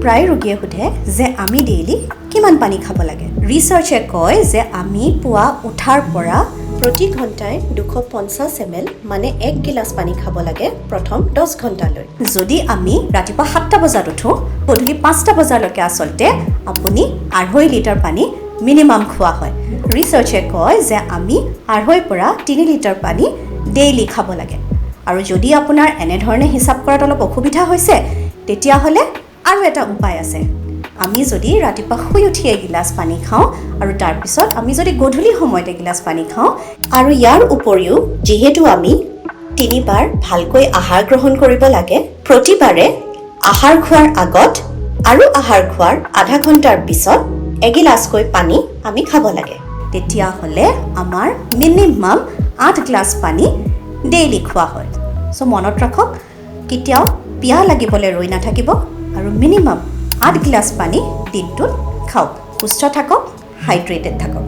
প্ৰায় ৰোগীয়ে সোধে যে আমি ডেইলি কিমান পানী খাব লাগে। ৰিচাৰ্চে কয় যে আমি পুৱা উঠাৰ পৰা প্ৰতি ঘণ্টাই 250 ml মানে 1 গিলাচ পানী খাব লাগে প্ৰথম 10 ঘণ্টালৈ। যদি আমি ৰাতিপুৱা 7টা বজাত উঠো, গধূলি 5টা বজালৈকে আচলতে আপুনি 2.5 লিটাৰ পানী মিনিমাম খোৱা হয়। ৰিচাৰ্চে কয় যে আমি 2.5 পৰা 3 লিটাৰ পানী ডেইলি খাব লাগে। আৰু যদি আপোনাৰ এনেধৰণে হিচাপ কৰাত অলপ অসুবিধা হৈছে, তেতিয়াহ'লে আৰু এটা উপায় আছে। আমি যদি ৰাতিপুৱা শুই উঠি এগিলাচ পানী খাওঁ আৰু তাৰপিছত আমি যদি গধূলি সময়ত এগিলাচ পানী খাওঁ, আৰু ইয়াৰ উপৰিও যিহেতু আমি 3 বাৰ ভালকৈ আহাৰ গ্ৰহণ কৰিব লাগে, প্ৰতিবাৰে আহাৰ খোৱাৰ আগত আৰু আহাৰ খোৱাৰ আধা ঘণ্টাৰ পিছত এগিলাচকৈ পানী আমি খাব লাগে। তেতিয়াহ'লে আমাৰ মিনিমাম 8 গ্লাছ পানী ডেইলি খোৱা হয়। চ' মনত ৰাখক, কেতিয়াও পিয়াহ লাগিবলৈ ৰৈ নাথাকিব আৰু মিনিমাম 8 গ্লাছ পানী দিনটোত খাওক। সুস্থ থাকক, হাইড্ৰেটেড থাকক।